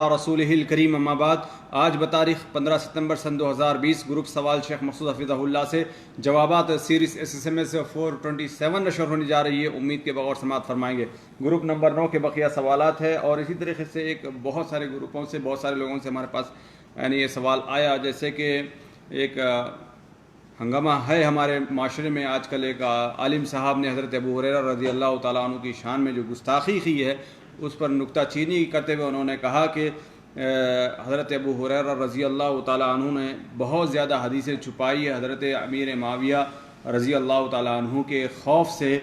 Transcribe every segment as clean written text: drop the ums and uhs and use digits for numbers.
رسول الکریم اما بعد آج بتاریخ 15 ستمبر سن 2020 گروپ سوال شیخ مسعود حفظہ اللہ سے جوابات سیریز SMS 427 نشر ہونے جا رہی ہے. امید کے بغور سماعت فرمائیں گے. گروپ نمبر 9 کے بقیہ سوالات ہے اور اسی طریقے سے ایک بہت سارے گروپوں سے بہت سارے لوگوں سے ہمارے پاس یہ سوال آیا، جیسے کہ ایک ہنگامہ ہے ہمارے معاشرے میں آج کل. ایک عالم صاحب نے حضرت ابو ہریرہ رضی اللہ تعالیٰ عنہ کی شان میں جو گستاخی کی ہے اس پر نکتہ چینی کرتے ہوئے انہوں نے کہا کہ حضرت ابو ہریرہ رضی اللہ تعالیٰ عنہ نے بہت زیادہ حدیثیں چھپائی ہے حضرت امیر معاویہ رضی اللہ تعالیٰ عنہ کے خوف سے.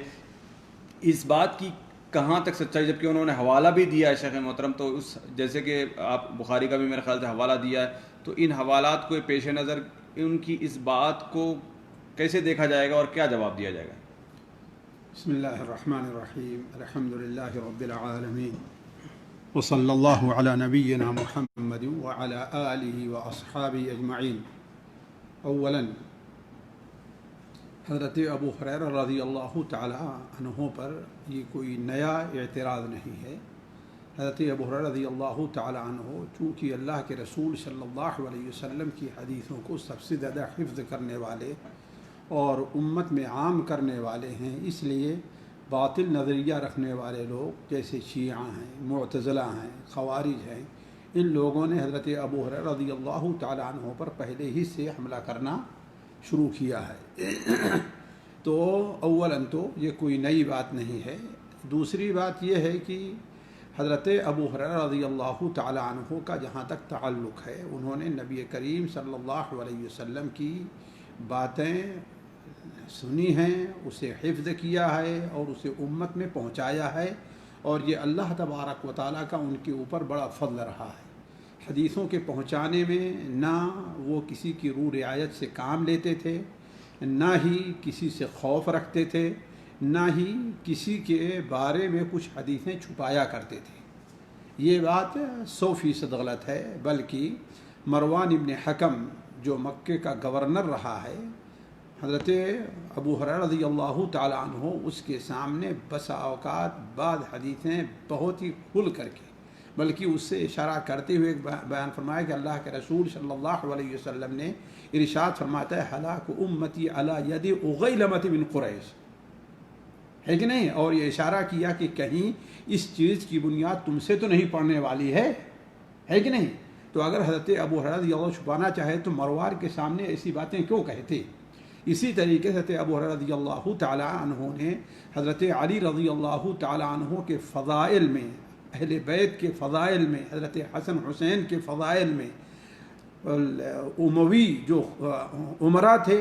اس بات کی کہاں تک سچائی، جبکہ انہوں نے حوالہ بھی دیا ہے شیخ محترم، تو اس جیسے کہ آپ بخاری کا بھی میرے خیال سے حوالہ دیا ہے، تو ان حوالات کو پیش نظر ان کی اس بات کو کیسے دیکھا جائے گا اور کیا جواب دیا جائے گا؟ بسم اللہ الرحمن الرحیم. الحمد للہ رب العالمین وصلی اللہ علی نبینا محمد وعلی آلہ واصحابہ اجمعین. اولا حضرت ابو ہریرہ رضی اللہ تعالی عنہ پر یہ کوئی نیا اعتراض نہیں ہے. حضرت ابو ہریرہ رضی اللہ تعالی عنہ چونکہ اللہ کے رسول صلی اللہ علیہ وسلم کی حدیثوں کو سب سے زیادہ حفظ کرنے والے اور امت میں عام کرنے والے ہیں، اس لیے باطل نظریہ رکھنے والے لوگ جیسے شیعہ ہیں، معتزلہ ہیں، خوارج ہیں، ان لوگوں نے حضرت ابو ہریرہ رضی اللہ تعالی عنہ پر پہلے ہی سے حملہ کرنا شروع کیا ہے. تو اولاً تو یہ کوئی نئی بات نہیں ہے. دوسری بات یہ ہے کہ حضرت ابو ہریرہ رضی اللہ تعالی عنہ کا جہاں تک تعلق ہے، انہوں نے نبی کریم صلی اللہ علیہ وسلم کی باتیں سنی ہیں، اسے حفظ کیا ہے اور اسے امت میں پہنچایا ہے، اور یہ اللہ تبارک و تعالیٰ کا ان کے اوپر بڑا فضل رہا ہے. حدیثوں کے پہنچانے میں نہ وہ کسی کی روح رعایت سے کام لیتے تھے، نہ ہی کسی سے خوف رکھتے تھے، نہ ہی کسی کے بارے میں کچھ حدیثیں چھپایا کرتے تھے. یہ بات 100% غلط ہے. بلکہ مروان ابن حکم جو مکے کا گورنر رہا ہے، حضرت ابو ہریرہ رضی اللہ تعالی عنہ اس کے سامنے بسا اوقات بعض حدیثیں بہت ہی کھل کر کے، بلکہ اس سے اشارہ کرتے ہوئے بیان فرمایا کہ اللہ کے رسول صلی اللہ علیہ وسلم نے ارشاد فرماتا ہے ہلاک امتی علی ید اغیلمۃ من قریش، ہے کہ نہیں؟ اور یہ اشارہ کیا کہ کہیں اس چیز کی بنیاد تم سے تو نہیں پڑنے والی ہے کہ نہیں؟ تو اگر حضرت ابو ہریرہ رضی اللہ چھپانا چاہے تو مروان کے سامنے ایسی باتیں کیوں کہتے؟ اسی طریقے سے حضرت ابو ہریرہ رضی اللہ تعالی عنہ نے حضرت علی رضی اللہ تعالی عنہ کے فضائل میں، اہل بیت کے فضائل میں، حضرت حسن حسین کے فضائل میں، اموی جو عمرہ تھے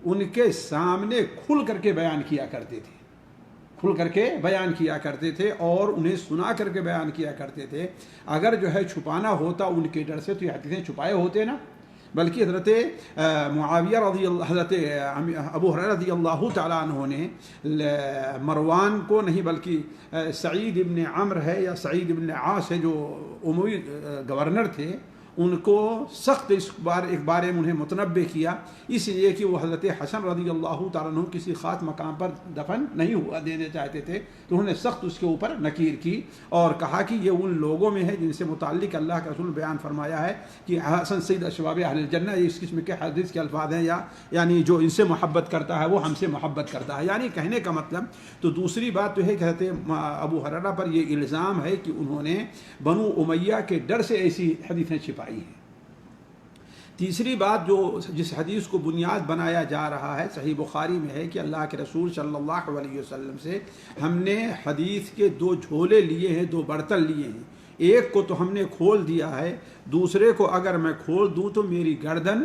ان کے سامنے کھل کر کے بیان کیا کرتے تھے، کھل کر کے بیان کیا کرتے تھے اور انہیں سنا کر کے بیان کیا کرتے تھے. اگر جو ہے چھپانا ہوتا ان کے ڈر سے تو یہ حدیثیں چھپائے ہوتے نا. بلکہ حضرت معاویہ رضی اللہ، حضرت ابو ہریرہ رضی اللہ تعالیٰ عنہ نے مروان کو نہیں بلکہ سعید ابن عمرو ہے یا سعید ابن عاص ہے جو اموی گورنر تھے، ان کو سخت ایک بارے میں انہیں متنبہ کیا، اس لیے کہ وہ حضرت حسن رضی اللہ تعالیٰ عنہ کسی خاص مقام پر دفن نہیں ہوا دینے چاہتے تھے، تو انہوں نے سخت اس کے اوپر نکیر کی اور کہا کہ یہ ان لوگوں میں ہے جن سے متعلق اللہ کا رسول بیان فرمایا ہے کہ حسن سید اشباب اہل الجنہ، اس قسم کے حدیث کے الفاظ ہیں، یعنی جو ان سے محبت کرتا ہے وہ ہم سے محبت کرتا ہے. یعنی کہنے کا مطلب. تو دوسری بات تو ہے کہ حضرت ابو ہریرہ پر یہ الزام ہے کہ انہوں نے بنو امیہ کے ڈر سے ایسی حدیثیں چھپائی ہیں. تیسری بات جس حدیث کو بنیاد بنایا جا رہا ہے، صحیح بخاری میں ہے کہ اللہ کے رسول صلی اللہ علیہ وسلم سے ہم نے حدیث کے 2 جھولے لیے ہیں، 2 برتن لیے ہیں. ایک کو تو ہم نے کھول دیا ہے، دوسرے کو اگر میں کھول دوں تو میری گردن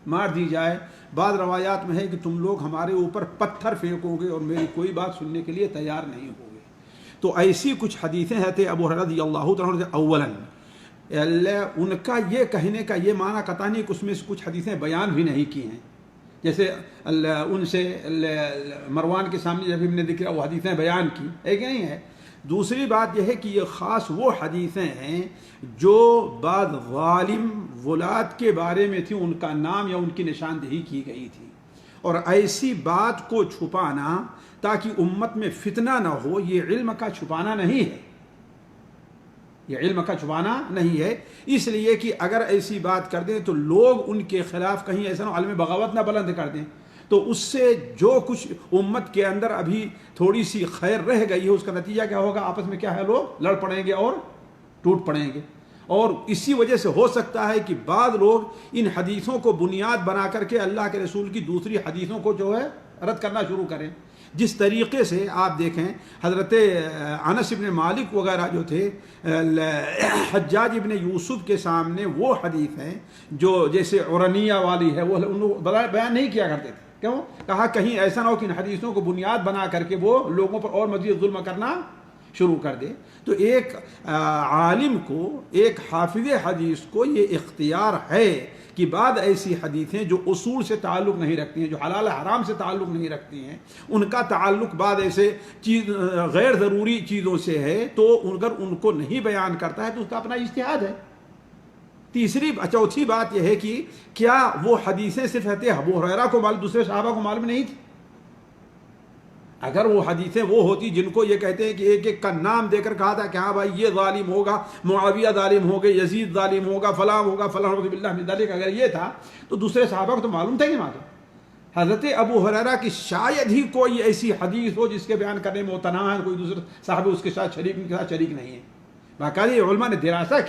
مار دی جائے. بعض روایات میں ہے کہ تم لوگ ہمارے اوپر پتھر پھینکو گے اور میری کوئی بات سننے کے لیے تیار نہیں ہوگے. تو ایسی کچھ حدیثیں ہیں ابو ہریرہ رضی اللہ تعالیٰ عنہ. اولاً ان کا یہ کہنے کا یہ معنی قطعی نہیں کہ اس میں سے کچھ حدیثیں بیان بھی نہیں کی ہیں، جیسے ان سے مروان کے سامنے جب ہم نے ذکر وہ حدیثیں بیان کی ہے کہ نہیں ہے. دوسری بات یہ ہے کہ یہ خاص وہ حدیثیں ہیں جو بعض ظالم ولاد کے بارے میں تھی، ان کا نام یا ان کی نشاندہی کی گئی تھی، اور ایسی بات کو چھپانا تاکہ امت میں فتنہ نہ ہو، یہ علم کا چھپانا نہیں ہے، یہ علم کا چھپانا نہیں ہے، اس لیے کہ اگر ایسی بات کر دیں تو لوگ ان کے خلاف کہیں ایسا نہ عالم بغاوت نہ بلند کر دیں، تو اس سے جو کچھ امت کے اندر ابھی تھوڑی سی خیر رہ گئی ہے اس کا نتیجہ کیا ہوگا؟ آپس میں کیا ہے، لوگ لڑ پڑیں گے اور ٹوٹ پڑیں گے. اور اسی وجہ سے ہو سکتا ہے کہ بعض لوگ ان حدیثوں کو بنیاد بنا کر کے اللہ کے رسول کی دوسری حدیثوں کو جو ہے رد کرنا شروع کریں. جس طریقے سے آپ دیکھیں حضرت انس ابن مالک وغیرہ جو تھے حجاج ابن یوسف کے سامنے وہ حدیث ہیں جو جیسے عرنیہ والی ہے وہ بیان نہیں کیا کرتے تھے. کیوں؟ کہا کہیں ایسا نہ ہو کہ ان حدیثوں کو بنیاد بنا کر کے وہ لوگوں پر اور مزید ظلم کرنا شروع کر دے. تو ایک عالم کو، ایک حافظ حدیث کو یہ اختیار ہے کہ بعد ایسی حدیثیں جو اصول سے تعلق نہیں رکھتی ہیں، جو حلال حرام سے تعلق نہیں رکھتی ہیں، ان کا تعلق بعد ایسے غیر ضروری چیزوں سے ہے، تو اگر ان کو نہیں بیان کرتا ہے تو اس کا اپنا اجتہاد ہے. چوتھی بات یہ ہے کہ کیا وہ حدیثیں صرف ابو ہریرہ کو معلوم، دوسرے صحابہ کو معلوم نہیں تھی؟ اگر وہ حدیثیں وہ ہوتی جن کو یہ کہتے ہیں کہ ایک ایک کا نام دے کر کہا تھا کہ ہاں بھائی یہ ظالم ہوگا، معاویہ ظالم ہوگا، یزید ظالم ہوگا، فلاں ہوگا، فلاں نعوذ باللہ من ذالک، اگر یہ تھا تو دوسرے صحابہ کو تو معلوم تھا کہ معلوم. حضرت ابو ہریرہ کی شاید ہی کوئی ایسی حدیث ہو جس کے بیان کرنے میں متناع ہے، کوئی دوسرے صحابہ اس کے ساتھ شریک نہیں ہے. باقاعدہ یہ علماء نے دراسہ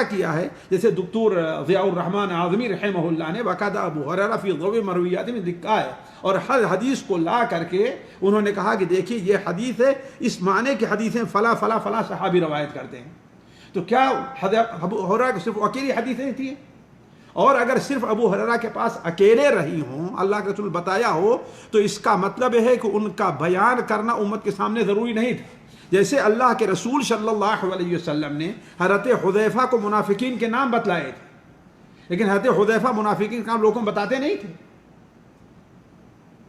کیا ہے، جیسے دکتور ضیاء الرحمن اعظمی رحمہ اللہ نے باقاعدہ ابو ہریرہ فی ضوء مرویات میں لکھا ہے، اور ہر حدیث کو لا کر کے انہوں نے کہا کہ دیکھیے یہ حدیث ہے، اس معنی کی حدیثیں فلاں فلاں فلاں صحابی روایت کرتے ہیں. تو کیا ابو ہریرہ صرف اکیلی حدیثیں تھیں؟ اور اگر صرف ابو ہریرہ کے پاس اکیلے رہی ہوں، اللہ کے رسول بتایا ہو، تو اس کا مطلب ہے کہ ان کا بیان کرنا امت کے سامنے ضروری نہیں تھا. جیسے اللہ کے رسول صلی اللہ علیہ وسلم نے حضرت حذیفہ کو منافقین کے نام بتلائے تھے، لیکن حضرت حذیفہ منافقین کا نام لوگوں کو بتاتے نہیں تھے،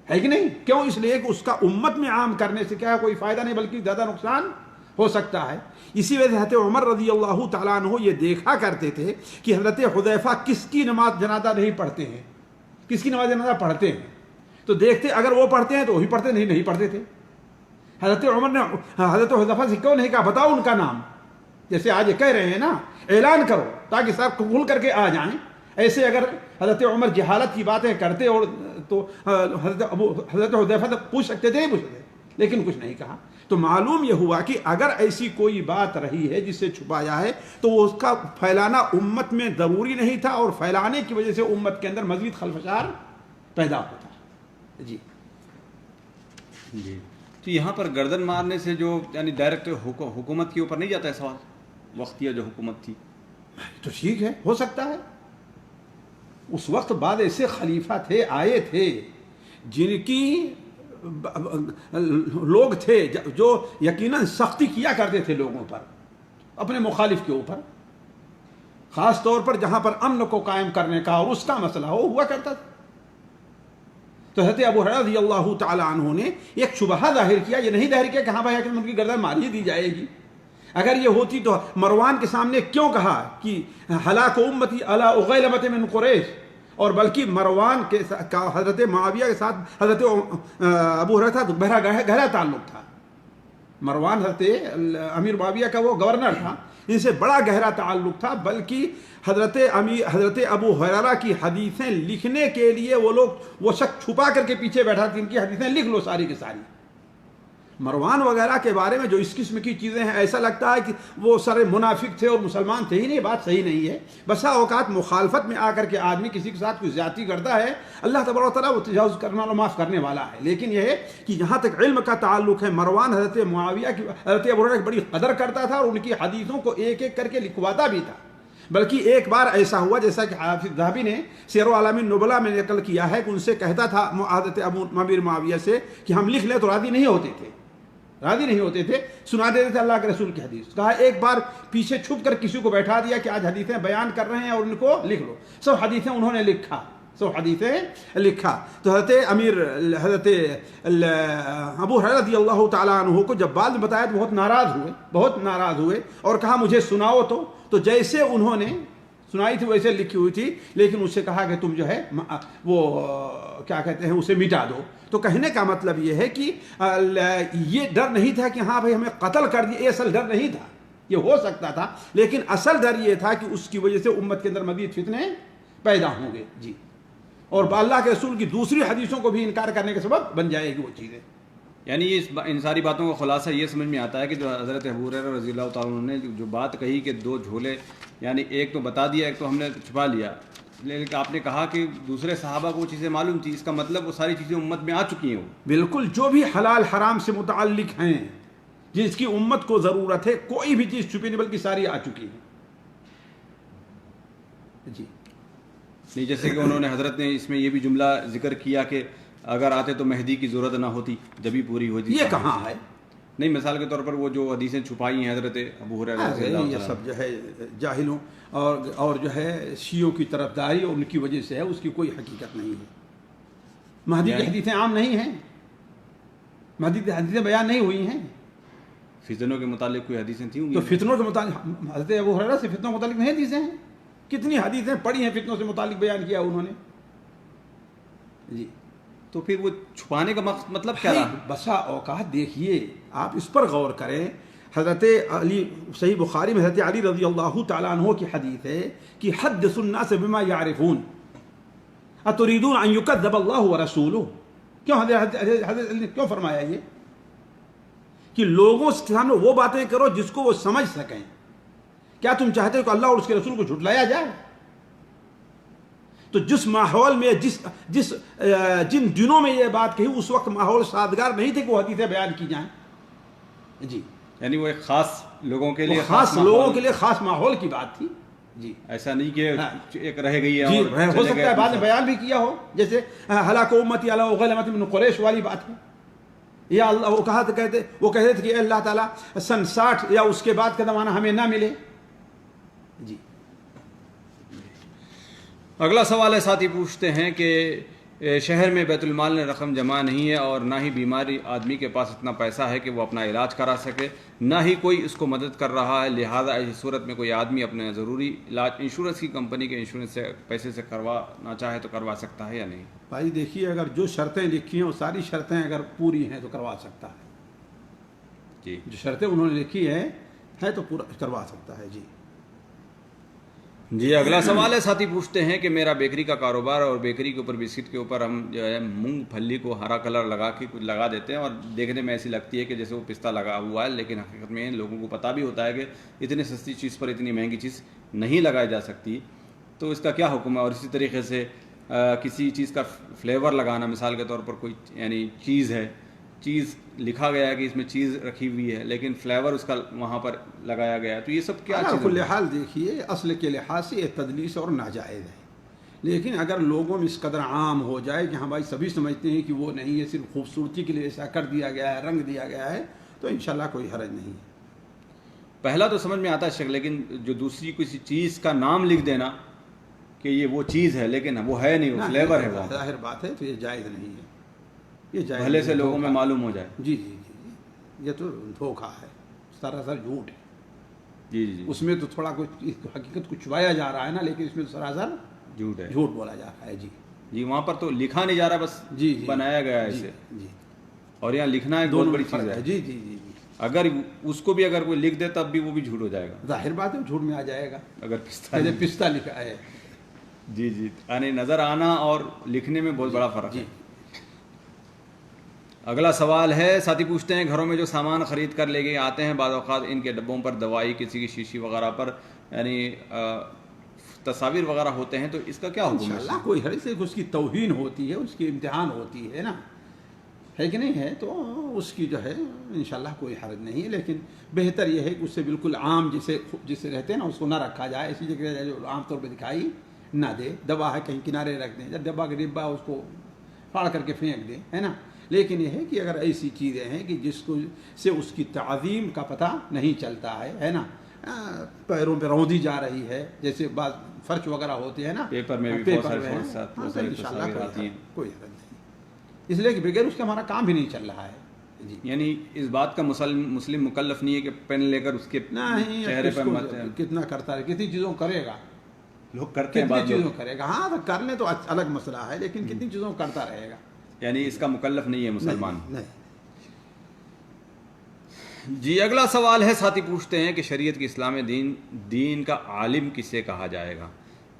ہے کہ نہیں؟ کیوں؟ اس لیے کہ اس کا امت میں عام کرنے سے کیا کوئی فائدہ نہیں بلکہ زیادہ نقصان ہو سکتا ہے. اسی وجہ سے حضرت عمر رضی اللہ تعالیٰ عنہ یہ دیکھا کرتے تھے کہ حضرت حذیفہ کس کی نماز جنازہ نہیں پڑھتے ہیں، کس کی نماز جنازہ پڑھتے ہیں، تو دیکھتے اگر وہ پڑھتے ہیں تو وہی پڑھتے، نہیں پڑھتے تھے. حضرت عمر نے حضرت حذیفہ سے کیوں نہیں کہا بتاؤ ان کا نام؟ جیسے آج یہ کہہ رہے ہیں نا اعلان کرو تاکہ سب قبول کر کے آ جائیں. ایسے اگر حضرت عمر جہالت کی باتیں کرتے اور تو حضرت حذیفہ سے پوچھ سکتے تھے، نہیں پوچھ سکتے، لیکن کچھ نہیں کہا. تو معلوم یہ ہوا کہ اگر ایسی کوئی بات رہی ہے جس سے چھپایا ہے تو اس کا پھیلانا امت میں ضروری نہیں تھا، اور پھیلانے کی وجہ سے امت کے اندر مزید خلفشار پیدا ہوتا. جی تو یہاں پر گردن مارنے سے جو یعنی ڈائریکٹ حکومت کے اوپر نہیں جاتا ہے سوال؟ وقتیہ جو حکومت تھی تو ٹھیک ہے، ہو سکتا ہے اس وقت بعد ایسے خلیفہ تھے، آئے تھے جن کی لوگ تھے جو یقیناً سختی کیا کرتے تھے لوگوں پر، اپنے مخالف کے اوپر، خاص طور پر جہاں پر امن کو قائم کرنے کا اور اس کا مسئلہ ہوا کرتا تھا. تو حضرت ابو ہریرہ رضی اللہ تعالی عنہ نے ایک شبہہ ظاہر کیا، یہ نہیں ظاہر کیا کہ ہاں بھائی ان کی گردن ماری دی جائے گی. اگر یہ ہوتی تو مروان کے سامنے کیوں کہا کہ ہلاک امتی علی اغیلبۃ من قریش، اور بلکہ مروان کے حضرت معاویہ کے ساتھ حضرت ابو ہریرہ تھا تو گہرا تعلق تھا. مروان حضرت امیر معاویہ کا وہ گورنر تھا، ان سے بڑا گہرا تعلق تھا، بلکہ حضرت ابو ہریرہ کی حدیثیں لکھنے کے لیے وہ شخص چھپا کر کے پیچھے بیٹھا تھا، ان کی حدیثیں لکھ لو ساری کی ساری. مروان وغیرہ کے بارے میں جو اس قسم کی چیزیں ہیں، ایسا لگتا ہے کہ وہ سارے منافق تھے اور مسلمان تھے ہی نہیں. بات صحیح نہیں ہے. بسا اوقات مخالفت میں آ کر کے آدمی کسی کے ساتھ کوئی زیادتی کرتا ہے، اللہ تبارک و تعالیٰ وہ تجاوز کرنے والا معاف کرنے والا ہے. لیکن یہ ہے کہ جہاں تک علم کا تعلق ہے، مروان حضرت معاویہ کی حضرت ابو ہریرہ کی بڑی قدر کرتا تھا اور ان کی حدیثوں کو ایک ایک کر کے لکھواتا بھی تھا. بلکہ ایک بار ایسا ہوا جیسا کہ حافظ ذہبی نے سیر اعلام النبلاء میں نقل کیا ہے کہ ان سے کہتا تھا حضرت امیر معاویہ سے کہ ہم لکھ لیں، تو راضی نہیں ہوتے تھے، سنا دیتے تھے اللہ کے رسول کی حدیث. کہا ایک بار پیچھے چھپ کر کسی کو بیٹھا دیا کہ آج حدیثیں بیان کر رہے ہیں اور ان کو لکھ لو. سب حدیثیں انہوں نے لکھا. تو حضرت ابو ہریرہ رضی اللہ تعالیٰ عنہ کو جب بعد میں بتایا تو بہت ناراض ہوئے اور کہا مجھے سناؤ. تو جیسے انہوں نے سنائی تھی ویسے لکھی ہوئی تھی، لیکن اس سے کہا کہ تم جو ہے وہ کیا کہتے ہیں اسے مٹا دو. تو کہنے کا مطلب یہ ہے کہ یہ ڈر نہیں تھا کہ ہاں بھائی ہمیں قتل کر دیا، یہ اصل ڈر نہیں تھا. یہ ہو سکتا تھا، لیکن اصل ڈر یہ تھا کہ اس کی وجہ سے امت کے اندر مزید فتنے پیدا ہوں گے. جی، اور اللہ کے رسول کی دوسری حدیثوں کو بھی انکار کرنے کا سبب بن جائے گی وہ چیزیں. یعنی ان ساری باتوں کا خلاصہ یہ سمجھ میں آتا ہے کہ جو حضرت ابو ہریرہ رضی اللہ تعالیٰ عنہ نے جو بات کہی کہ 2 جھولے، یعنی ایک تو بتا دیا، ایک تو ہم نے چھپا لیا، لیکن آپ نے کہا کہ دوسرے صحابہ کو وہ چیزیں معلوم تھی. اس کا مطلب وہ ساری چیزیں امت میں آ چکی ہیں. بالکل، جو بھی حلال حرام سے متعلق ہیں، جس کی امت کو ضرورت ہے، کوئی بھی چیز چھپی نہیں بلکہ ساری آ چکی ہے. جی نہیں، جیسے کہ انہوں نے حضرت نے اس میں یہ بھی جملہ ذکر کیا کہ اگر آتے تو مہدی کی ضرورت نہ ہوتی، جبھی پوری ہوتی. یہ کہاں ہے؟ نہیں، مثال کے طور پر وہ جو حدیثیں چھپائی ہیں حضرت ابو ہریرہ رضی اللہ یہ عنہ، سب جو ہے جاہلوں اور جو ہے شیعوں کی طرفداری اور ان کی وجہ سے ہے، اس کی کوئی حقیقت نہیں ہے. مہدی کی حدیثیں عام نہیں ہیں، مہدی کی حدیثیں بیان نہیں ہوئی ہیں. فتنوں کے متعلق کوئی حدیثیں تھیں ہوں تو گی. فتنوں کے متعلق حضرت ابو ہریرہ سے فتنوں کے متعلق نہیں حدیثیں ہیں. کتنی حدیثیں پڑھی ہیں فتنوں سے متعلق بیان کیا انہوں نے. جی، تو پھر وہ چھپانے کا مطلب کیا رہا؟ بسا اوقات دیکھیے، آپ اس پر غور کریں. حضرت علی، صحیح بخاری میں حضرت علی رضی اللہ تعالیٰ عنہ کی حدیث ہے کہ حدث الناس بما یعرفون اتريدون ان يكذب الله ورسوله. کیوں حضرت علی نے کیوں فرمایا یہ کہ لوگوں کے سامنے وہ باتیں کرو جس کو وہ سمجھ سکیں؟ کیا تم چاہتے ہو کہ اللہ اور اس کے رسول کو جھٹلایا جائے؟ تو جس ماحول میں جن دنوں میں یہ بات کہی، اس وقت ماحول سازگار نہیں تھے کہ وہ حدیثیں بیان کی جائیں. جی، یعنی وہ ایک خاص لوگوں کے لیے، خاص لوگوں کے لیے خاص ماحول کی بات تھی. جی، ایسا نہیں کہ ایک رہ گئی ہے. جی، اور ہو سکتا ہے بعد میں بیان بھی کیا ہو، جیسے ہلاک امتی علی غلمۃ من قریش والی بات ہے. یا اللہ وہ کہتے تھے کہ اللہ تعالیٰ سن 60 یا اس کے بعد کا زمانہ ہمیں نہ ملے. جی، اگلا سوال ہے، ساتھی پوچھتے ہیں کہ شہر میں بیت المال میں رقم جمع نہیں ہے اور نہ ہی بیماری آدمی کے پاس اتنا پیسہ ہے کہ وہ اپنا علاج کرا سکے، نہ ہی کوئی اس کو مدد کر رہا ہے، لہذا ایسی صورت میں کوئی آدمی اپنا ضروری علاج انشورنس کی کمپنی کے انشورنس سے پیسے سے کروانا چاہے تو کروا سکتا ہے یا نہیں؟ بھائی دیکھیے، اگر جو شرطیں لکھی ہیں وہ ساری شرطیں اگر پوری ہیں تو کروا سکتا ہے. جی، جو شرطیں انہوں نے لکھی ہے تو پورا کروا سکتا ہے. جی، اگلا سوال ہے، ساتھی پوچھتے ہیں کہ میرا بیکری کا کاروبار اور بیکری کے اوپر بسکٹ کے اوپر ہم جو ہے مونگ پھلی کو ہرا کلر لگا کے کچھ لگا دیتے ہیں اور دیکھنے میں ایسی لگتی ہے کہ جیسے وہ پستہ لگا ہوا ہے، لیکن حقیقت میں لوگوں کو پتہ بھی ہوتا ہے کہ اتنی سستی چیز پر اتنی مہنگی چیز نہیں لگائی جا سکتی. تو اس کا کیا حکم ہے؟ اور اسی طریقے سے کسی چیز کا فلیور لگانا، مثال کے طور پر کوئی یعنی چیز ہے، چیز لکھا گیا ہے کہ اس میں چیز رکھی ہوئی ہے لیکن فلیور اس کا وہاں پر لگایا گیا ہے، تو یہ سب کیا چیز ہے؟ کل حال دیکھیے، اصل کے لحاظ سے یہ تدلیس اور ناجائز ہے، لیکن اگر لوگوں میں اس قدر عام ہو جائے کہ ہاں بھائی سبھی سمجھتے ہیں کہ وہ نہیں ہے، صرف خوبصورتی کے لیے ایسا کر دیا گیا ہے، رنگ دیا گیا ہے، تو انشاءاللہ کوئی حرج نہیں ہے. پہلا تو سمجھ میں آتا ہے شک، لیکن جو دوسری کسی چیز کا نام لکھ دینا کہ یہ وہ چیز ہے لیکن وہ ہے نہیں، وہ فلیور ہے، وہ ظاہر بات ہے، تو یہ جائز نہیں ہے. یہ جائز بھلے سے لوگوں میں معلوم ہو جائے. جی جی جی، یہ تو دھوکہ ہے، سراسر جھوٹ ہے. جی جی، اس میں تو تھوڑا کچھ حقیقت کو چھپایا جا رہا ہے نا، لیکن اس میں سراسر جھوٹ ہے، جھوٹ بولا جا رہا ہے. جی جی، وہاں پر تو لکھا نہیں جا رہا، بس جی بنایا گیا ہے اسے. جی، اور یہاں لکھنا ایک بہت بڑی چیز ہے. جی جی جی، اگر اس کو بھی اگر کوئی لکھ دے تب بھی وہ بھی جھوٹ ہو جائے گا. ظاہر بات ہے جھوٹ میں آ جائے گا اگر پستہ لکھا ہے. جی جی، یعنی نظر آنا اور لکھنے میں بہت بڑا فرق ہے. اگلا سوال ہے، ساتھی پوچھتے ہیں گھروں میں جو سامان خرید کر لے کے آتے ہیں، بعض اوقات ان کے ڈبوں پر دوائی، کسی کی شیشی وغیرہ پر یعنی تصاویر وغیرہ ہوتے ہیں، تو اس کا کیا حکم ہے؟ انشاءاللہ کوئی حرج سے، اس کی توہین ہوتی ہے، اس کی امتحان ہوتی ہے نا، ہے کہ نہیں ہے، تو اس کی جو ہے انشاءاللہ کوئی حرج نہیں ہے. لیکن بہتر یہ ہے کہ اس سے بالکل عام جسے رہتے ہیں نا، اس کو نہ رکھا جائے. ایسی جگہ جو عام طور پہ دکھائی نہ دے. دوا ہے کہیں کنارے رکھ دیں، جب ڈبہ کا ڈبہ اس کو پھاڑ کر کے پھینک دیں، ہے نا. لیکن یہ ہے کہ اگر ایسی چیزیں ہیں کہ جس کو سے اس کی تعظیم کا پتہ نہیں چلتا ہے نا، پیروں پہ روندی جا رہی ہے، جیسے بعض فرش وغیرہ ہوتے ہیں نا، پیپر میں بھی بہت سارے تصاویر آتی ہیں، کوئی حرج نہیں، اس لیے کہ بغیر اس کا ہمارا کام بھی نہیں چل رہا ہے. جی، یعنی اس بات کا مسلم مکلف نہیں ہے کہ پین لے کر اس کے چہرے پر کتنا کرتا ہے، کتنی چیزوں کرے گا. لوگ کرتے ہیں کتنی بعض لوگ، چیزوں کرے گا. ہاں تو کر لیں تو الگ مسئلہ ہے، لیکن کتنی چیزوں کرتا رہے گا. یعنی اس کا مکلف نہیں ہے مسلمان. نہیں. جی اگلا سوال ہے، ساتھی پوچھتے ہیں کہ شریعت کی اسلام دین کا عالم کسے کہا جائے گا؟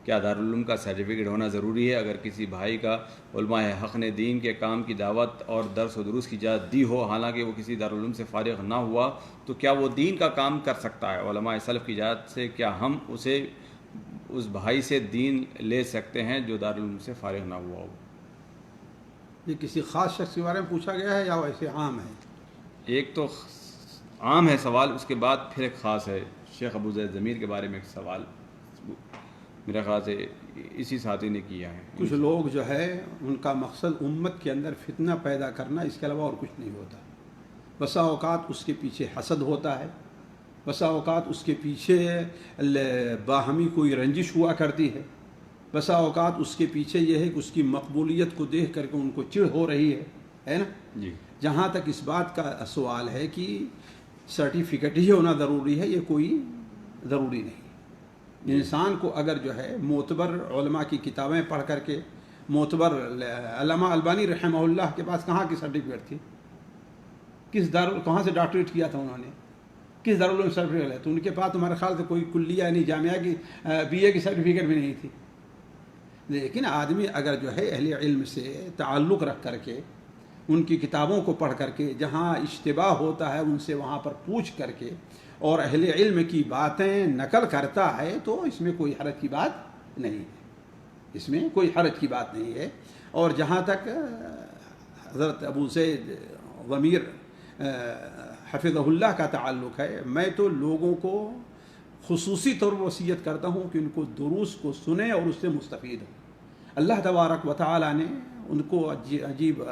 کیا دارالعلوم کا سرٹیفکیٹ ہونا ضروری ہے؟ اگر کسی بھائی کا علماء حق نے دین کے کام کی دعوت اور درس و دروس کی اجازت دی ہو، حالانکہ وہ کسی دارالعلوم سے فارغ نہ ہوا، تو کیا وہ دین کا کام کر سکتا ہے؟ علماء سلف کی اجازت سے کیا ہم اس بھائی سے دین لے سکتے ہیں جو دارالعلوم سے فارغ نہ ہوا ہو؟ یہ کسی خاص شخص کے بارے میں پوچھا گیا ہے یا ویسے عام ہے؟ ایک تو عام ہے سوال، اس کے بعد پھر ایک خاص ہے. شیخ ابو زید ضمیر کے بارے میں ایک سوال میرے خیال سے اسی ساتھی نے کیا ہے. کچھ لوگ جو ہے ان کا مقصد امت کے اندر فتنہ پیدا کرنا، اس کے علاوہ اور کچھ نہیں ہوتا. بسا اوقات اس کے پیچھے حسد ہوتا ہے، بسا اوقات اس کے پیچھے باہمی کوئی رنجش ہوا کرتی ہے، بسا اوقات اس کے پیچھے یہ ہے کہ اس کی مقبولیت کو دیکھ کر کے ان کو چڑ ہو رہی ہے نا. جی جہاں تک اس بات کا سوال ہے کہ سرٹیفکیٹ ہی ہونا ضروری ہے، یہ کوئی ضروری نہیں. انسان کو اگر جو ہے معتبر علماء کی کتابیں پڑھ کر کے، معتبر علامہ البانی رحمہ اللہ کے پاس کہاں کی سرٹیفکیٹ تھی؟ کہاں سے ڈاکٹریٹ کیا تھا انہوں نے؟ کس دارالعلوم میں سرٹیفکیٹ ہے؟ تو ان کے پاس تمہارے خیال سے کوئی کلیہ یعنی جامعہ کی BA کی سرٹیفکیٹ بھی نہیں تھی. لیکن آدمی اگر جو ہے اہل علم سے تعلق رکھ کر کے، ان کی کتابوں کو پڑھ کر کے، جہاں اشتباہ ہوتا ہے ان سے وہاں پر پوچھ کر کے اور اہل علم کی باتیں نقل کرتا ہے، تو اس میں کوئی حرج کی بات نہیں ہے. اس میں کوئی حرج کی بات نہیں ہے. اور جہاں تک حضرت ابو زید ضمیر حفظہ اللہ کا تعلق ہے، میں تو لوگوں کو خصوصی طور پر وصیت کرتا ہوں کہ ان کو دروس کو سنیں اور اس سے مستفید ہوں. اللہ تبارک و تعالی نے ان کو عجیب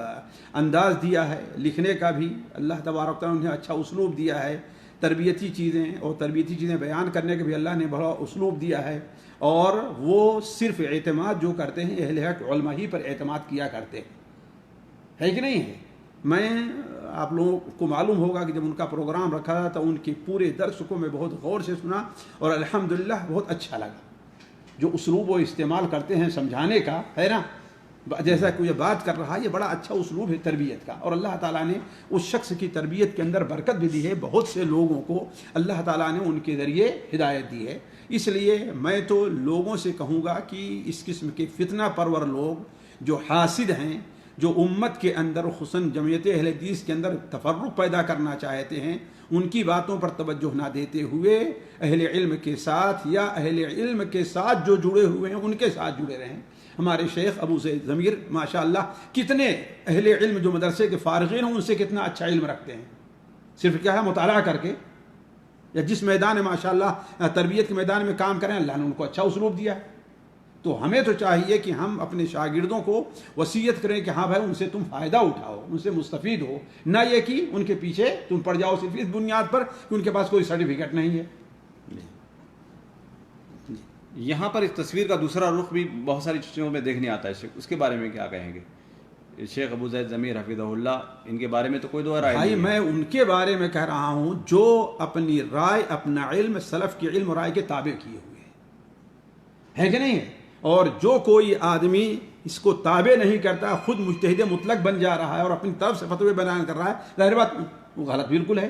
انداز دیا ہے لکھنے کا بھی. اللہ تبارک و تعالی نے انہیں اچھا اسلوب دیا ہے. تربیتی چیزیں بیان کرنے کا بھی اللہ نے بڑا اسلوب دیا ہے. اور وہ صرف اعتماد جو کرتے ہیں اہل حق علماء ہی پر اعتماد کیا کرتے ہیں، ہے کہ نہیں ہے؟ میں آپ لوگوں کو معلوم ہوگا کہ جب ان کا پروگرام رکھا تھا تو ان کے پورے درس کو میں بہت غور سے سنا اور الحمدللہ بہت اچھا لگا. جو اسلوب وہ استعمال کرتے ہیں سمجھانے کا، ہے نا، جیسا کوئی بات کر رہا ہے، یہ بڑا اچھا اسلوب ہے تربیت کا. اور اللہ تعالیٰ نے اس شخص کی تربیت کے اندر برکت بھی دی ہے. بہت سے لوگوں کو اللہ تعالیٰ نے ان کے ذریعے ہدایت دی ہے. اس لیے میں تو لوگوں سے کہوں گا کہ اس قسم کے فتنہ پرور لوگ جو حاسد ہیں، جو امت کے اندر خصوصاً جمعیت اہل حدیث کے اندر تفرق پیدا کرنا چاہتے ہیں، ان کی باتوں پر توجہ نہ دیتے ہوئے اہل علم کے ساتھ یا اہل علم کے ساتھ جو جڑے ہوئے ہیں ان کے ساتھ جڑے رہیں. ہمارے شیخ ابو زید ضمیر ماشاءاللہ کتنے اہل علم جو مدرسے کے فارغین ہیں ان سے کتنا اچھا علم رکھتے ہیں. صرف کیا ہے مطالعہ کر کے، یا جس میدان میں ماشاءاللہ تربیت کے میدان میں کام کریں، اللہ نے ان کو اچھا اسلوب دیا ہے. تو ہمیں تو چاہیے کہ ہم اپنے شاگردوں کو وصیت کریں کہ ہاں بھائی ان سے تم فائدہ اٹھاؤ، ان سے مستفید ہو، نہ یہ کہ ان کے پیچھے تم پڑ جاؤ صرف اس بنیاد پر کہ ان کے پاس کوئی سرٹیفکیٹ نہیں ہے. یہاں پر اس تصویر کا دوسرا رخ بھی بہت ساری چیزوں میں دیکھنے آتا ہے. اس کے بارے میں کیا کہیں گے؟ شیخ ابو زید ضمیر حفظہ اللہ، ان کے بارے میں تو کوئی دو رائے نہیں ہے. میں ان کے بارے میں کہہ رہا ہوں جو اپنی رائے، اپنا علم سلف کی علم و رائے کے تابع کیے ہوئے ہیں، ہے کہ نہیں ہے؟ اور جو کوئی آدمی اس کو تابع نہیں کرتا، خود مجتہد مطلق بن جا رہا ہے اور اپنی طرف سے فتوے بیان کر رہا ہے، ظاہر بات وہ غلط بالکل ہے.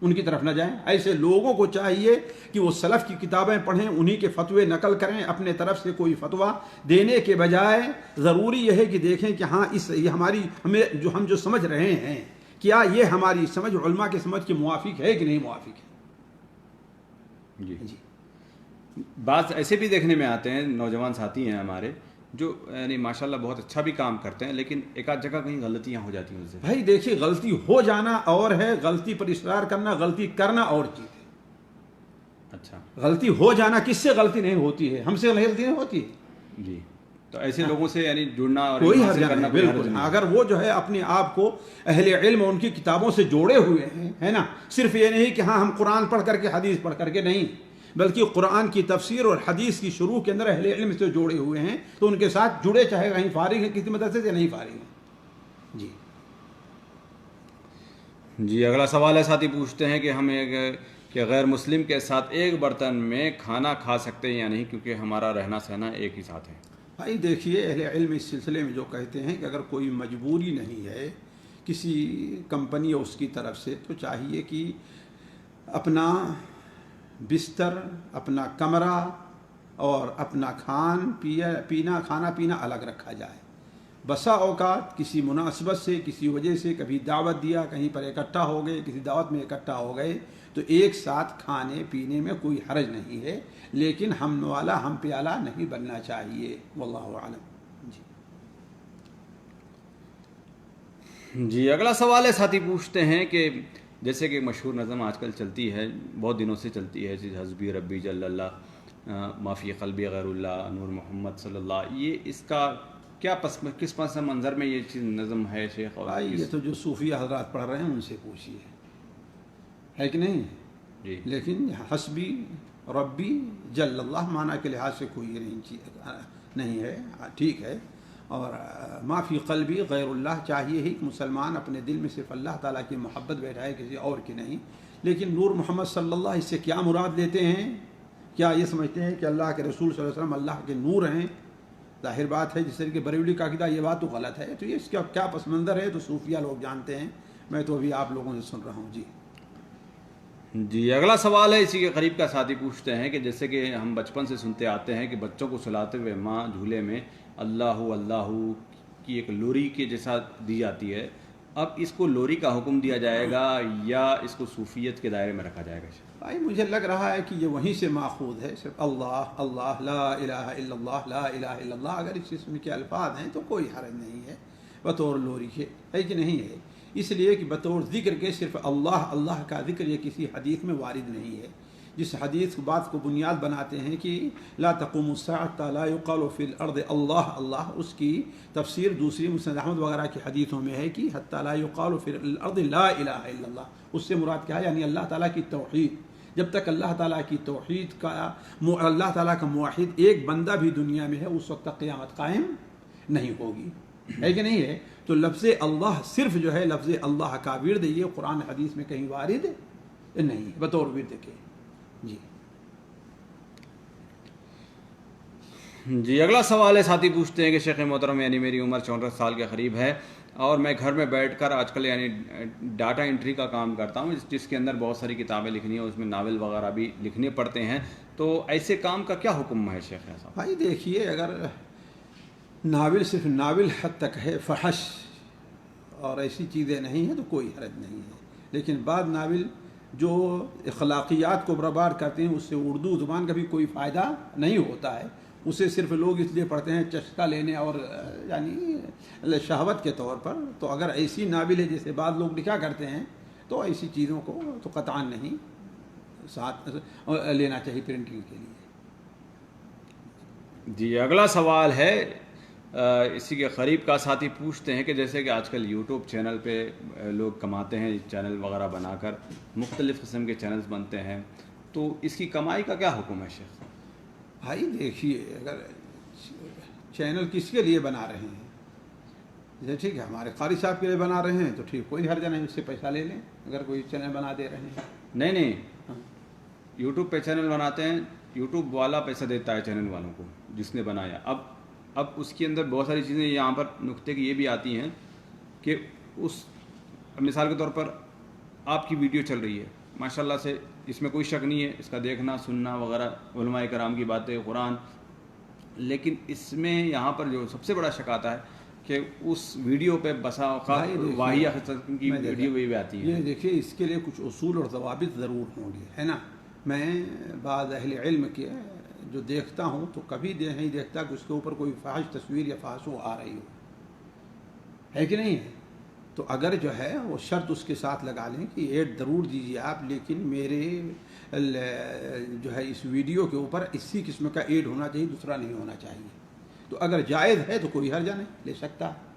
ان کی طرف نہ جائیں. ایسے لوگوں کو چاہیے کہ وہ سلف کی کتابیں پڑھیں، انہی کے فتوے نقل کریں. اپنے طرف سے کوئی فتویٰ دینے کے بجائے ضروری یہ ہے کہ دیکھیں کہ ہاں یہ ہماری ہم جو سمجھ رہے ہیں، کیا یہ ہماری سمجھ علماء کے سمجھ کے موافق ہے کہ نہیں موافق ہے. جی بعض ایسے بھی دیکھنے میں آتے ہیں، نوجوان ساتھی ہیں ہمارے جو یعنی ماشاءاللہ بہت اچھا بھی کام کرتے ہیں، لیکن ایک آدھ جگہ کہیں غلطیاں ہو جاتی ہیں ان سے. بھائی دیکھیے، غلطی ہو جانا اور ہے، غلطی پر اصرار کرنا، غلطی کرنا اور چیز ہے. اچھا، غلطی ہو جانا، کس سے غلطی نہیں ہوتی ہے؟ ہم سے غلطی نہیں ہوتی ہے. جی تو ایسے لوگوں سے یعنی جڑنا اور کوئی حاصل حرج کرنا نہیں. کوئی حرج بالکل نہیں. اگر وہ جو ہے اپنے آپ کو اہل علم ان کی کتابوں سے جوڑے ہوئے ہیں، ہے نا، صرف یہ نہیں کہ ہاں ہم قرآن پڑھ کر کے حدیث پڑھ کر کے نہیں، بلکہ قرآن کی تفسیر اور حدیث کی شروع کے اندر اہل علم سے جوڑے ہوئے ہیں، تو ان کے ساتھ جڑے، چاہے کہیں فارغ ہیں کسی مدرسے سے نہیں فارغ ہیں. جی اگلا سوال ہے، ساتھی پوچھتے ہیں کہ ہم ایک کہ غیر مسلم کے ساتھ ایک برتن میں کھانا کھا سکتے ہیں یا نہیں، کیونکہ ہمارا رہنا سہنا ایک ہی ساتھ ہے؟ بھائی دیکھیے، اہل علم اس سلسلے میں جو کہتے ہیں کہ اگر کوئی مجبوری نہیں ہے کسی کمپنی اور اس کی طرف سے، تو چاہیے کہ اپنا بستر، اپنا کمرہ اور اپنا کھانا پینا الگ رکھا جائے۔ بسا اوقات کسی مناسبت سے، کسی وجہ سے کبھی دعوت دیا، کہیں پر اکٹھا ہو گئے، کسی دعوت میں اکٹھا ہو گئے، تو ایک ساتھ کھانے پینے میں کوئی حرج نہیں ہے، لیکن ہم والا ہم پیالہ نہیں بننا چاہیے، واللہ اعلم۔ جی اگلا سوال ہے، ساتھی پوچھتے ہیں کہ جیسے کہ مشہور نظم آج کل چلتی ہے، بہت دنوں سے چلتی ہے، حسبی ربی جل اللہ معافی قلبی غیر اللہ نور محمد صلی اللہ، یہ اس کا کیا کس پس منظر میں یہ چیز نظم ہے شیخ؟ اور بھائی یہ تو جو صوفیہ حضرات پڑھ رہے ہیں ان سے پوچھیے، ہے کہ نہیں؟ جی لیکن حسبی ربی جل اللہ معنی کے لحاظ سے کوئی نہیں ہے، ٹھیک ہے، اور معافی قلبی غیر اللہ، چاہیے ہی کہ مسلمان اپنے دل میں صرف اللہ تعالیٰ کی محبت بیٹھائے، کسی اور کی نہیں۔ لیکن نور محمد صلی اللہ، اس سے کیا مراد لیتے ہیں؟ کیا یہ سمجھتے ہیں کہ اللہ کے رسول صلی اللہ علیہ وسلم اللہ کے نور ہیں؟ ظاہر بات ہے، جس طرح کہ بریلوی کا عقیدہ، یہ بات تو غلط ہے، تو یہ اس کا کیا پس منظر ہے تو صوفیہ لوگ جانتے ہیں، میں تو ابھی آپ لوگوں سے سن رہا ہوں۔ جی اگلا سوال ہے، اسی کے قریب کا ساتھی پوچھتے ہیں کہ جیسے کہ ہم بچپن سے سنتے آتے ہیں کہ بچوں کو سلاتے ہوئے ماں جھولے میں اللہ اللہ کی ایک لوری کے جیسا دی جاتی ہے، اب اس کو لوری کا حکم دیا جائے گا یا اس کو صوفیت کے دائرے میں رکھا جائے گا؟ بھائی مجھے لگ رہا ہے کہ یہ وہیں سے ماخوذ ہے، صرف اللہ اللہ لا الہ الا اللہ لا الہ الا اللہ، اگر اس قسم کے الفاظ ہیں تو کوئی حرج نہیں ہے بطور لوری کے، ہے کہ نہیں ہے؟ اس لیے کہ بطور ذکر کے صرف اللہ اللہ کا ذکر یہ کسی حدیث میں وارد نہیں ہے، جس حدیث بات کو بنیاد بناتے ہیں کہ لا تقوم الساعة لا يقال في الارض اللہ اللہ، اس کی تفسیر دوسری مسند احمد وغیرہ کی حدیثوں میں ہے کہ حتى لا يقال في الارض لا الہ الا اللہ، اس سے مراد کیا ہے؟ یعنی اللہ تعالیٰ کی توحید، جب تک اللہ تعالیٰ کی توحید کا اللہ تعالیٰ کا موحد ایک بندہ بھی دنیا میں ہے، اس وقت تک قیامت قائم نہیں ہوگی، ہے کہ نہیں ہے؟ تو لفظ اللہ صرف جو ہے لفظ اللہ کا ورد، یہ قرآن حدیث میں کہیں وارد نہیں ہے بطور ورد کے۔ جی اگلا سوال ہے، ساتھی پوچھتے ہیں کہ شیخ محترم، یعنی میری عمر 64 سال کے قریب ہے اور میں گھر میں بیٹھ کر آج کل یعنی ڈاٹا انٹری کا کام کرتا ہوں، جس کے اندر بہت ساری کتابیں لکھنی ہیں، اس میں ناول وغیرہ بھی لکھنے پڑتے ہیں، تو ایسے کام کا کیا حکم ہے شیخ صاحب؟ بھائی دیکھیے، اگر ناول صرف ناول حد تک ہے، فحش اور ایسی چیزیں نہیں ہیں تو کوئی حرج نہیں ہے، لیکن بعض ناول جو اخلاقیات کو برباد کرتے ہیں، اس سے اردو زبان کا بھی کوئی فائدہ نہیں ہوتا ہے، اسے صرف لوگ اس لیے پڑھتے ہیں چسکا لینے اور یعنی شہوت کے طور پر، تو اگر ایسی ناول ہے جیسے بعض لوگ لکھا کرتے ہیں تو ایسی چیزوں کو تو قطعاً نہیں ساتھ لینا چاہیے پرنٹنگ کے لیے۔ جی اگلا سوال ہے، اسی کے قریب کا ساتھی پوچھتے ہیں کہ جیسے کہ آج کل یوٹیوب چینل پہ لوگ کماتے ہیں، چینل وغیرہ بنا کر مختلف قسم کے چینلز بنتے ہیں، تو اس کی کمائی کا کیا حکم ہے شیخ؟ بھائی دیکھیے، اگر چینل کس کے لیے بنا رہے ہیں، جیسے ٹھیک ہے ہمارے قاری صاحب کے لیے بنا رہے ہیں تو ٹھیک، کوئی حرج نہیں، اس سے پیسہ لے لیں اگر کوئی چینل بنا دے رہے ہیں۔ نہیں یوٹیوب پہ چینل بناتے ہیں، یوٹیوب والا پیسہ دیتا ہے چینل والوں کو جس نے بنایا، اب اس کے اندر بہت ساری چیزیں یہاں پر نقطے کی یہ بھی آتی ہیں کہ اس مثال کے طور پر آپ کی ویڈیو چل رہی ہے ماشاءاللہ سے، اس میں کوئی شک نہیں ہے، اس کا دیکھنا سننا وغیرہ علماء کرام کی باتیں، قرآن، لیکن اس میں یہاں پر جو سب سے بڑا شک آتا ہے کہ اس ویڈیو پہ بسا اوقات واہیہ قسم کی ویڈیو بھی آتی ہے۔ یہ دیکھیے، اس کے لیے کچھ اصول اور ضوابط ضرور ہوں گے، ہے نا؟ میں بعض اہل علم کے جو دیکھتا ہوں تو کبھی نہیں دیکھتا کہ اس کے اوپر کوئی فحش تصویر یا فحشو آ رہی ہو، ہے کہ نہیں ہے؟ تو اگر جو ہے وہ شرط اس کے ساتھ لگا لیں کہ ایڈ ضرور دیجیے آپ، لیکن میرے جو ہے اس ویڈیو کے اوپر اسی قسم کا ایڈ ہونا چاہیے، دوسرا نہیں ہونا چاہیے، تو اگر جائز ہے تو کوئی حرج نہیں، لے سکتا ہے،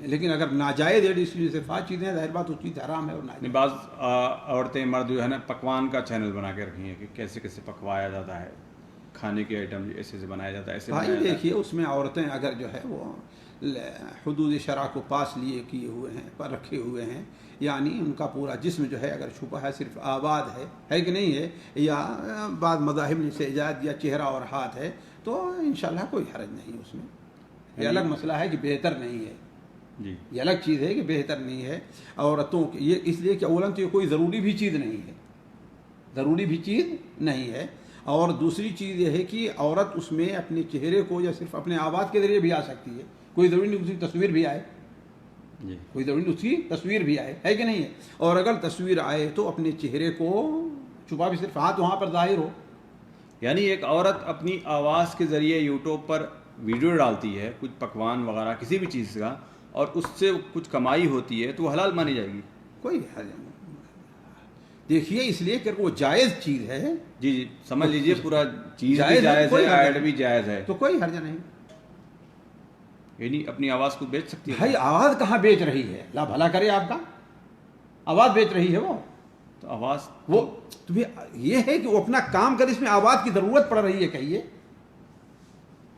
لیکن اگر ناجائز ایڈ اس لیے سے فات چیزیں، ظاہر بات وہ چیز حرام ہے اور ناجائز۔ بعض عورتیں مرد جو ہے نا پکوان کا چینل بنا کے رکھی ہیں کہ کیسے کیسے پکوایا جاتا ہے، کھانے کے آئٹم ایسے سے بنایا جاتا ہے، ایسے بھائی دیکھیے، اس میں عورتیں اگر جو ہے وہ حدود شرع کو پاس لیے کیے ہوئے ہیں، پر رکھے ہوئے ہیں، یعنی ان کا پورا جسم جو ہے اگر چھپا ہے صرف آباد ہے کہ نہیں ہے، یا بعض مذاہب نے سے ایجاد یا چہرہ اور ہاتھ ہے، تو انشاءاللہ کوئی حرج نہیں اس میں. یہ الگ مسئلہ ہے کہ بہتر نہیں ہے، جی یہ الگ چیز ہے کہ بہتر نہیں ہے عورتوں کے، یہ اس لیے کہ اولاً تو یہ کوئی ضروری بھی چیز نہیں ہے، ضروری بھی چیز نہیں ہے. اور دوسری چیز یہ ہے کہ عورت اس میں اپنے چہرے کو یا صرف اپنے آواز کے ذریعے بھی آ سکتی ہے، کوئی ضروری نہیں اس کی تصویر بھی آئے، جی کوئی ضروری نہیں اس کی تصویر بھی آئے، ہے کہ نہیں ہے. اور اگر تصویر آئے تو اپنے چہرے کو چھپا بھی صرف ہاتھ وہاں پر ظاہر ہو. یعنی ایک عورت اپنی آواز کے ذریعے یوٹیوب پر ویڈیو ڈالتی ہے کچھ پکوان وغیرہ کسی بھی چیز کا، اور اس سے کچھ کمائی ہوتی ہے تو وہ حلال مانی جائے گی؟ کوئی حرج نہیں. دیکھیے اس لیے کہ وہ جائز چیز ہے، جی جی سمجھ لیجئے پورا چیز بھی جائز ہے، جائز کوئی ہے، حرج ایڈ نہیں. بھی جائز ہے، تو کوئی حرج نہیں. یعنی اپنی آواز کو بیچ سکتی ہے. بھائی آواز کہاں بیچ رہی ہے؟ لا بھلا کرے آپ کا، آواز بیچ رہی ہے وہ. تو آواز وہ تمہیں یہ ہے کہ وہ اپنا کام کر، اس میں آواز کی ضرورت پڑ رہی ہے کہیے.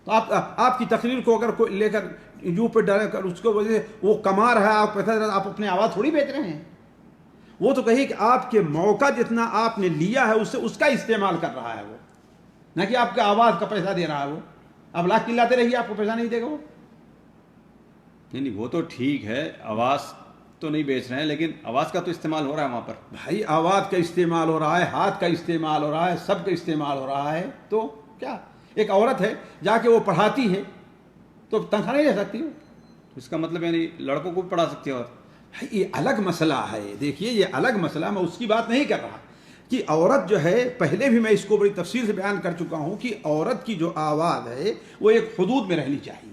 تو آپ کی تقریر کو اگر کوئی لے کر یو پہ ڈالے کر اس کو وجہ سے وہ کما رہا ہے، آپ پیسہ دے رہے ہیں، آپ اپنی آواز تھوڑی بیچ رہے ہیں. وہ تو کہیے کہ آپ کے موقع جتنا آپ نے لیا ہے اس سے اس کا استعمال کر رہا ہے وہ، نہ کہ آپ کا آواز کا پیسہ دے رہا ہے وہ. آپ لاکھ لاتے رہیے، آپ کو پیسہ نہیں دے گا وہ. نہیں وہ تو ٹھیک ہے، آواز تو نہیں بیچ رہے ہیں، لیکن آواز کا تو استعمال ہو رہا ہے وہاں پر. بھائی آواز کا استعمال ہو رہا ہے، ہاتھ کا استعمال ہو رہا ہے، سب کا استعمال ہو رہا ہے. تو کیا ایک عورت ہے جا کے وہ پڑھاتی ہے تو تنخواہ نہیں لے سکتی ہو؟ اس کا مطلب یعنی لڑکوں کو بھی پڑھا سکتی ہے. اور یہ الگ مسئلہ ہے. دیکھیے یہ الگ مسئلہ، میں اس کی بات نہیں کر رہا کہ عورت جو ہے، پہلے بھی میں اس کو بڑی تفصیل سے بیان کر چکا ہوں کہ عورت کی جو آواز ہے وہ ایک حدود میں رہنی چاہیے،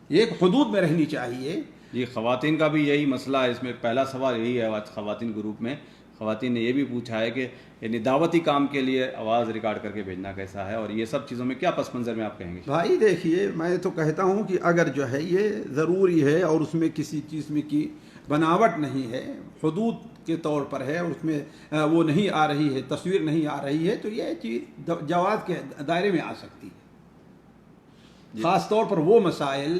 ایک حدود میں رہنی چاہیے. جی خواتین کا بھی یہی مسئلہ ہے. اس میں پہلا سوال یہی ہے آج خواتین گروپ میں، خواتین نے یہ بھی پوچھا ہے کہ یعنی دعوتی کام کے لیے آواز ریکارڈ کر کے بھیجنا کیسا ہے، اور یہ سب چیزوں میں کیا پس منظر میں آپ کہیں گے؟ بھائی دیکھیے میں تو کہتا ہوں کہ اگر جو ہے یہ ضروری ہے اور اس میں کسی چیز میں کی بناوٹ نہیں ہے، حدود کے طور پر ہے، اور اس میں وہ نہیں آ رہی ہے، تصویر نہیں آ رہی ہے، تو یہ چیز جواز کے دائرے میں آ سکتی ہے. خاص طور پر وہ مسائل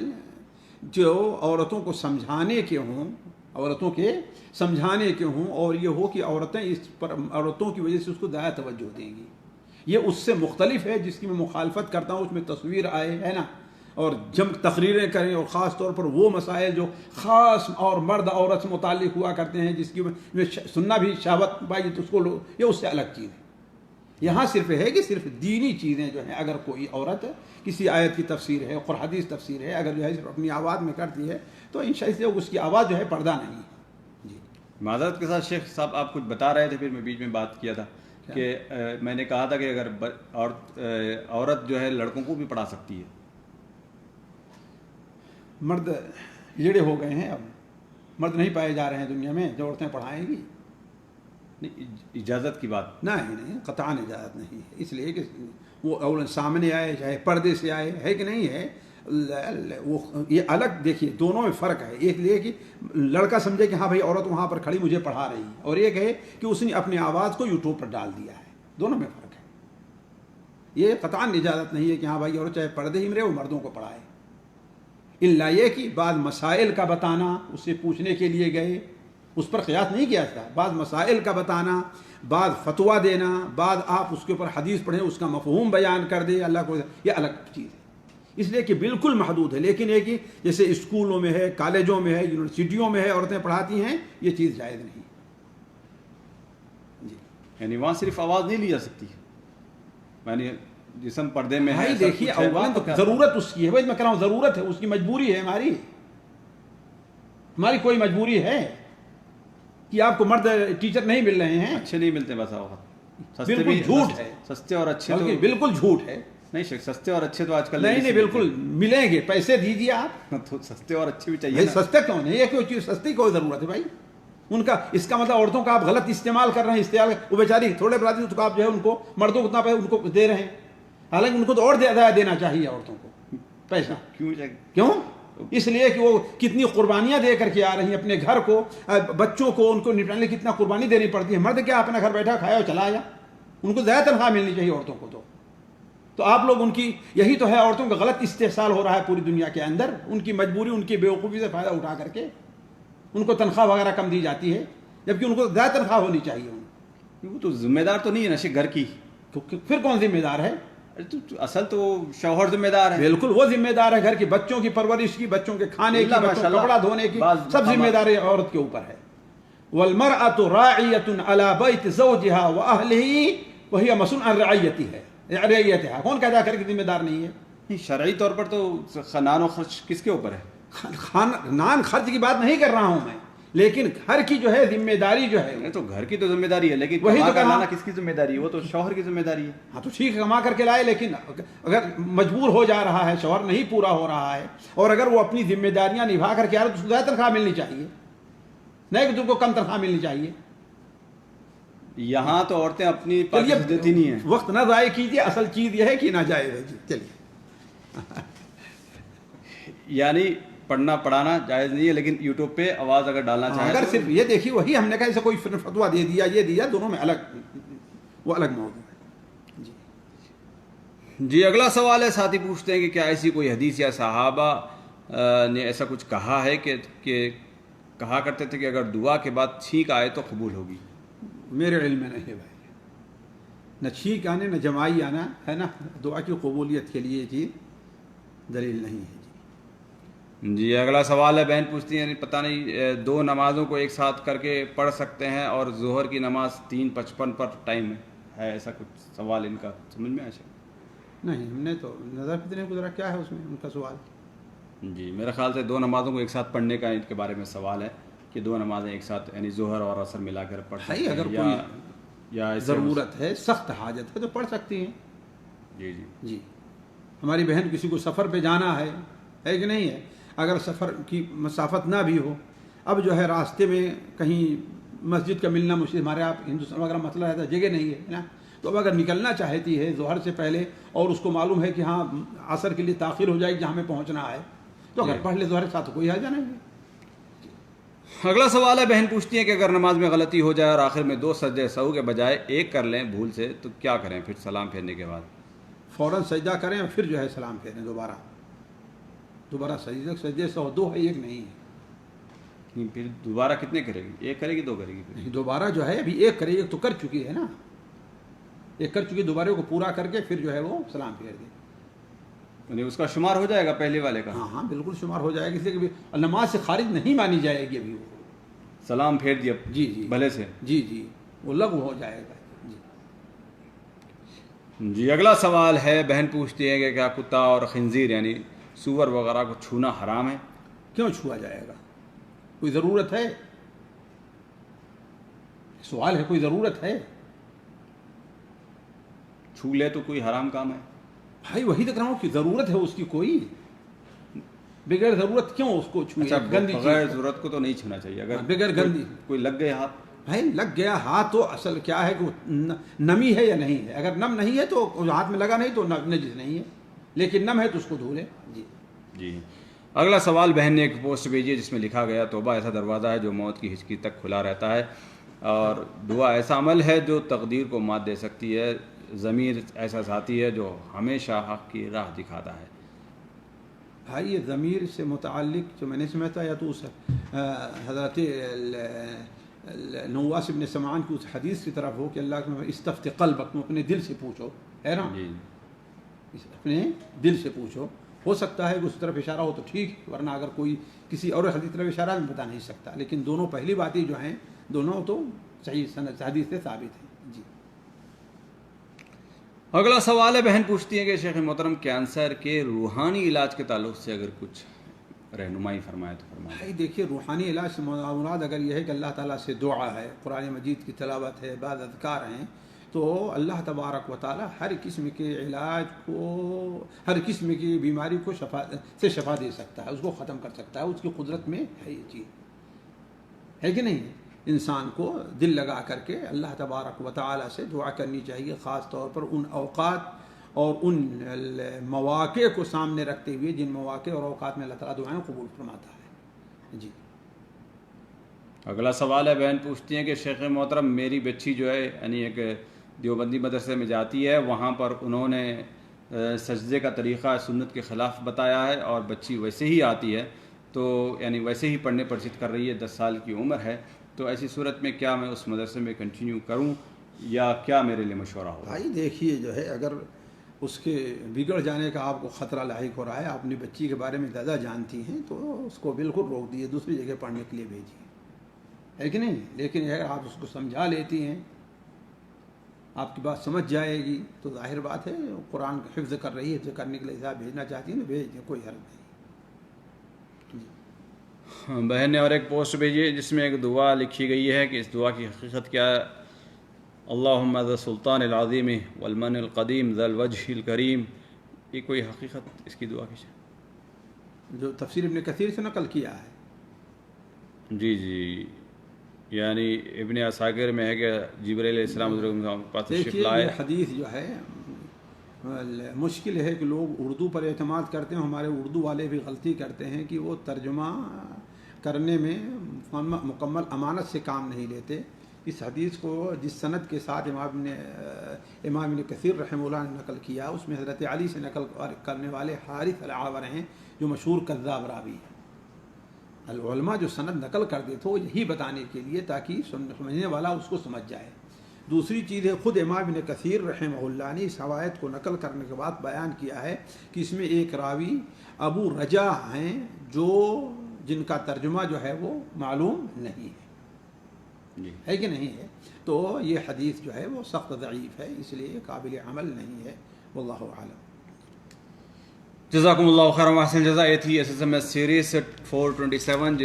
جو عورتوں کو سمجھانے کے ہوں، عورتوں کے سمجھانے کے ہوں، اور یہ ہو کہ عورتیں اس پر، عورتوں کی وجہ سے اس کو زیادہ توجہ دیں گی. یہ اس سے مختلف ہے جس کی میں مخالفت کرتا ہوں، اس میں تصویر آئے ہے نا، اور جم تقریریں کریں، اور خاص طور پر وہ مسائل جو خاص اور مرد عورت سے متعلق ہوا کرتے ہیں جس کی میں سننا بھی شہوت بائی، تو اس کو یہ اس سے الگ چیز ہے. یہاں صرف ہے کہ صرف دینی چیزیں جو ہیں، اگر کوئی عورت کسی آیت کی تفسیر ہے، قرآن حدیث تفسیر ہے، اگر جو ہے صرف اپنی آواز میں کرتی ہے تو انشاءاللہ اس کی آواز جو ہے پردہ نہیں ہے. جی معذرت کے ساتھ شیخ صاحب آپ کچھ بتا رہے تھے، پھر میں بیچ میں بات کیا تھا کہ میں نے کہا تھا کہ اگر عورت جو ہے لڑکوں کو بھی پڑھا سکتی ہے. مرد جڑے ہو گئے ہیں، اب مرد نہیں پائے جا رہے ہیں دنیا میں جو عورتیں پڑھائیں گی. نہیں اجازت کی بات نہیں قطعاً اجازت نہیں ہے. اس لیے کہ وہ اول سامنے آئے چاہے پردے سے آئے، ہے کہ نہیں ہے، وہ یہ الگ. دیکھیے دونوں میں فرق ہے. ایک یہ کہ لڑکا سمجھے کہ ہاں بھائی عورت وہاں پر کھڑی مجھے پڑھا رہی ہے، اور ایک ہے کہ اس نے اپنی آواز کو یوٹیوب پر ڈال دیا ہے. دونوں میں فرق ہے. یہ قطعاً اجازت نہیں ہے کہ ہاں بھائی عورت چاہے پردے ہی میں رہے وہ مردوں کو پڑھائے. الا یہ کہ بعض مسائل کا بتانا، اس سے پوچھنے کے لیے گئے، اس پر قیاس نہیں کیا تھا. بعض مسائل کا بتانا، بعض فتویٰ دینا، بعض آپ اس کے اوپر حدیث پڑھیں اس کا مفہوم بیان کر دے اللہ کو، یہ الگ چیز ہے. اس لیے کہ بالکل محدود ہے. لیکن یہ کہ جیسے اسکولوں میں ہے، کالجوں میں ہے، یونیورسٹیوں میں ہے، عورتیں پڑھاتی ہیں، یہ چیز جائز نہیں. جی یعنی وہاں صرف آواز نہیں لی جا سکتی، یعنی جسم پردے میں ہے. بھائی دیکھیے اولا تو ضرورت اس کی ہے. بھائی میں کہہ رہا ہوں ضرورت ہے، اس کی مجبوری ہے. ہماری کوئی مجبوری ہے کہ آپ کو مرد ٹیچر نہیں مل رہے ہیں، اچھے نہیں ملتے بس اوقات. بالکل جھوٹ ہے. سستے اور اچھے تو بالکل جھوٹ ہے. نہیں شیخ، سستے اور اچھے تو آج کل نہیں بالکل ملیں گے، پیسے دیجیے آپ. تو سستے اور اچھے بھی چاہیے. سستے کیوں نہیں ہے؟ کوئی چیز سستی کوئی ضرورت ہے بھائی. ان کا اس کا مطلب عورتوں کا آپ غلط استعمال کر رہے ہیں. استعمال وہ بیچاری تھوڑے برادری تو آپ جو ہے ان کو مردوں کو اتنا پیسہ ان کو دے رہے ہیں، حالانکہ ان کو تو اور زیادہ دینا چاہیے عورتوں کو پیسہ. کیوں؟ اس لیے کہ وہ کتنی قربانیاں دے کر کے آ رہی ہیں اپنے گھر کو، بچوں کو ان کو نپٹانے کتنا قربانی دینی پڑتی ہے. مرد کیا اپنا گھر بیٹھا کھایا اور چلا آیا. ان کو زیادہ تنخواہ ملنی چاہیے عورتوں کو. تو تو آپ لوگ ان کی یہی تو ہے، عورتوں کا غلط استحصال ہو رہا ہے پوری دنیا کے اندر، ان کی مجبوری، ان کی بیوقوفی سے فائدہ اٹھا کر کے ان کو تنخواہ وغیرہ کم دی جاتی ہے، جبکہ ان کو زیادہ تنخواہ ہونی چاہیے. وہ تو ذمہ دار تو نہیں ہے نا گھر کی، پھر کون ذمہ دار ہے؟ اصل تو شوہر ذمہ دار ہے. بالکل وہ ذمہ دار ہے، گھر کی بچوں کی پرورش کی، بچوں کے کھانے کی، بچوں کا کپڑا دھونے کی، سب ذمہ داری عورت کے اوپر ہے. والمرأة راعية على بيت زوجها وأهله وهي مسؤول عن رعيتها. کون کہتا ہے گھر کی ذمہ دار نہیں ہے؟ شرعی طور پر تو نان و خرچ کس کے اوپر ہے؟ نان خرچ کی بات نہیں کر رہا ہوں میں، لیکن گھر کی جو ہے ذمہ داری جو ہے، تو گھر کی تو ذمہ داری ہے، لیکن وہی تو کمانا کس کی ذمہ داری ہے؟ وہ تو شوہر کی ذمہ داری ہے. ہاں تو ٹھیک ہے کما کر کے لائے، لیکن اگر مجبور ہو جا رہا ہے، شوہر نہیں پورا ہو رہا ہے، اور اگر وہ اپنی ذمہ داریاں نبھا کر کے آ رہا ہے تو اس کو زیادہ تنخواہ ملنی چاہیے، نہیں کہ تم کو کم تنخواہ ملنی چاہیے. یہاں تو عورتیں اپنی پاکیزگی دیتی نہیں ہیں. وقت نہ ضائع کیجیے، اصل چیز یہ ہے کہ ناجائز ہے. جی چلیے. یعنی پڑھنا پڑھانا جائز نہیں ہے، لیکن یوٹیوب پہ آواز اگر ڈالنا چاہیں اگر صرف یہ دیکھیے، وہی ہم نے کہا اسے کوئی فتویٰ دے دیا، یہ دیا، دونوں میں الگ، وہ الگ موضوع ہے. جی اگلا سوال ہے، ساتھی پوچھتے ہیں کہ کیا ایسی کوئی حدیث یا صحابہ نے ایسا کچھ کہا ہے کہ کہا کرتے تھے کہ اگر دعا کے بعد چھینک آئے تو قبول ہوگی؟ میرے علم میں نہیں ہے بھائی، نہ چھینک آنے نہ جمائی آنا ہے نا دعا کی قبولیت کے لیے چیز دلیل نہیں ہے. جی اگلا سوال ہے، بہن پوچھتی ہیں پتہ نہیں دو نمازوں کو ایک ساتھ کر کے پڑھ سکتے ہیں اور ظہر کی نماز 3:55 پر ٹائم ہے، ایسا کچھ سوال ان کا سمجھ میں آیا؟ نہیں، ہم نے تو نظر پتہ نہیں گزرا کیا ہے اس میں ان کا سوال. جی میرے خیال سے دو نمازوں کو ایک ساتھ پڑھنے کا ان کے بارے میں سوال ہے کہ دو نمازیں ایک ساتھ یعنی ظہر اور عصر ملا کر پڑھ سکتے ہیں، اگر یا ضرورت ہے، سخت حاجت ہے تو پڑھ سکتی ہیں. جی جی جی ہماری بہن کسی کو سفر پہ جانا ہے کہ نہیں ہے، اگر سفر کی مسافت نہ بھی ہو، اب جو ہے راستے میں کہیں مسجد کا ملنا مشکل، ہمارے آپ ہندوستان وغیرہ مسئلہ رہتا ہے، جگہ نہیں ہے نا، تو اب اگر نکلنا چاہتی ہے ظہر سے پہلے اور اس کو معلوم ہے کہ ہاں عصر کے لیے تاخیر ہو جائے گی جہاں ہمیں پہنچنا ہے، تو اگر پڑھ لے ظہر کے ساتھ کوئی حاجہ نہیں ہے. اگلا سوال ہے، بہن پوچھتی ہے کہ اگر نماز میں غلطی ہو جائے اور آخر میں 2 سجدے سہو کے بجائے ایک کر لیں بھول سے، تو کیا کریں؟ پھر سلام پھیرنے کے بعد فوراً سجدہ کریں اور پھر جو ہے سلام پھیریں. دوبارہ سجدے سہو 2 ہے، 1 نہیں ہے. پھر دوبارہ کتنے کرے گی؟ 1 کرے گی 2 کرے گی؟ نہیں، دوبارہ جو ہے ابھی 1 کرے گی، ایک تو کر چکی ہے نا، 1 کر چکی، دوبارہ کو پورا کر کے پھر جو ہے وہ سلام پھیر دے. یعنی اس کا شمار ہو جائے گا پہلے والے کا؟ ہاں بالکل شمار ہو جائے گا، اس لیے کہ نماز سے خارج نہیں مانی جائے گی ابھی وہ. سلام پھیر دیا جی بھلے سے؟ جی وہ لغو ہو جائے گا. جی اگلا سوال ہے، بہن پوچھتی ہے کہ کیا کتا اور خنزیر یعنی سور وغیرہ کو چھونا حرام ہے؟ کیوں چھوا جائے گا؟ کوئی ضرورت ہے؟ سوال ہے، کوئی ضرورت ہے؟ چھو لے تو کوئی حرام کام ہے؟ بھائی وہی دیکھ رہا ہوں کہ ضرورت ہے اس کی، کوئی بغیر ضرورت کیوں اس کو چھوئے؟ گندی چیز، بغیر ضرورت کو تو نہیں چھونا چاہیے. اگر بغیر گندی کوئی لگ گئے ہاتھ، بھائی لگ گیا ہاتھ تو اصل کیا ہے کہ نمی ہے یا نہیں ہے. اگر نم نہیں ہے تو ہاتھ میں لگا نہیں تو نجس نہیں ہے، لیکن نم ہے تو اس کو دھو لیں. جی اگلا سوال، بہن نے ایک پوسٹ بھیجی ہے جس میں لکھا گیا، توبہ ایسا دروازہ ہے جو موت کی ہچکی تک کھلا رہتا ہے، اور دعا ایسا عمل ہے جو تقدیر کو مات دے سکتی ہے، ضمیر ایسا ساتھی ہے جو ہمیشہ حق کی راہ دکھاتا ہے. بھائی یہ ضمیر سے متعلق جو میں نے سمجھتا یا تو اس حضرت نواس بن سمعان کی اس حدیث کی طرف ہو کہ اللہ کے استفت قلبک، تم اپنے دل سے پوچھو، ہے نا؟ جی اپنے دل سے پوچھو. ہو سکتا ہے کہ اس طرف اشارہ ہو تو ٹھیک، ورنہ اگر کوئی کسی اور حدیث طرف اشارہ میں بتا نہیں سکتا. لیکن دونوں پہلی باتیں جو ہیں دونوں تو صحیح سند حدیث سے ثابت ہیں. جی اگلا سوال ہے، بہن پوچھتی ہے کہ شیخ محترم کینسر کے روحانی علاج کے تعلق سے اگر کچھ رہنمائی فرمائے تو فرمائے. بھائی دیکھیے، روحانی علاج سے مراد اگر یہ ہے کہ اللہ تعالیٰ سے دعا ہے، قرآن مجید کی تلاوت ہے، بعض اذکار ہیں، تو اللہ تبارک و تعالیٰ ہر قسم کے علاج کو، ہر قسم کی بیماری کو شفا دے سکتا ہے، اس کو ختم کر سکتا ہے. اس کی قدرت میں ہے یہ چیز، ہے کہ نہیں؟ انسان کو دل لگا کر کے اللہ تبارک و تعالیٰ سے دعا کرنی چاہیے، خاص طور پر ان اوقات اور ان مواقع کو سامنے رکھتے ہوئے جن مواقع اور اوقات میں اللہ تعالیٰ دعائیں قبول فرماتا ہے. جی اگلا سوال ہے، بہن پوچھتی ہیں کہ شیخ محترم میری بچی جو ہے یعنی ایک دیوبندی مدرسے میں جاتی ہے، وہاں پر انہوں نے سجدے کا طریقہ سنت کے خلاف بتایا ہے اور بچی ویسے ہی آتی ہے تو یعنی ویسے ہی پڑھنے پر ضد کر رہی ہے، 10 سال کی عمر ہے، تو ایسی صورت میں کیا میں اس مدرسے میں کنٹینیو کروں یا کیا میرے لیے مشورہ ہوگا؟ بھائی دیکھیے جو ہے، اگر اس کے بگڑ جانے کا آپ کو خطرہ لاحق ہو رہا ہے، آپ اپنی بچی کے بارے میں زیادہ جانتی ہیں، تو اس کو بالکل روک دیے، دوسری جگہ پڑھنے کے لیے بھیجیے، ہے کہ نہیں؟ لیکن اگر آپ اس کو سمجھا لیتی ہیں، آپ کی بات سمجھ جائے گی، تو ظاہر بات ہے قرآن کا حفظ کر رہی ہے، حفظ کرنے کے لیے آپ بھیجنا چاہتی ہیں تو بھیج دیں، کوئی حرج نہیں۔ بہن نے اور ایک پوسٹ بھیجی ہے جس میں ایک دعا لکھی گئی ہے کہ اس دعا کی حقیقت کیا ہے؟ اللہم ذا السلطان العظیم والمن القدیم ذا الوجہ الکریم، یہ کوئی حقیقت اس کی دعا کی؟ جو تفسیر ابن کثیر سے نقل کیا ہے، جی یعنی ابن عساکر میں ہے کہ جبرائیل علیہ السلام حضرت کے پاس تشریف دیکھیے لائے۔ یہ حدیث جو ہے، مشکل ہے کہ لوگ اردو پر اعتماد کرتے ہیں، ہمارے اردو والے بھی غلطی کرتے ہیں کہ وہ ترجمہ کرنے میں مکمل امانت سے کام نہیں لیتے۔ اس حدیث کو جس سند کے ساتھ امام ابن کثیر رحمہ اللہ نے نقل کیا، اس میں حضرت علی سے نقل کرنے والے حارث العاور ہیں جو مشہور کذاب راوی ہیں۔ العلماء جو سند نقل کرتے تھے وہ یہی بتانے کے لیے تاکہ سمجھنے والا اس کو سمجھ جائے۔ دوسری چیز ہے، خود امام ابن کثیر رحمہ اللہ نے اس روایت کو نقل کرنے کے بعد بیان کیا ہے کہ اس میں ایک راوی ابو رجا ہیں جن کا ترجمہ جو ہے وہ معلوم نہیں ہے کہ نہیں ہے، تو یہ حدیث جو ہے وہ سخت ضعیف ہے، اس لیے قابل عمل نہیں ہے، واللہ اعلم۔ جزاکم اللہ خیر و احسن الجزاء۔ یہ تھی SSMS سیریز 427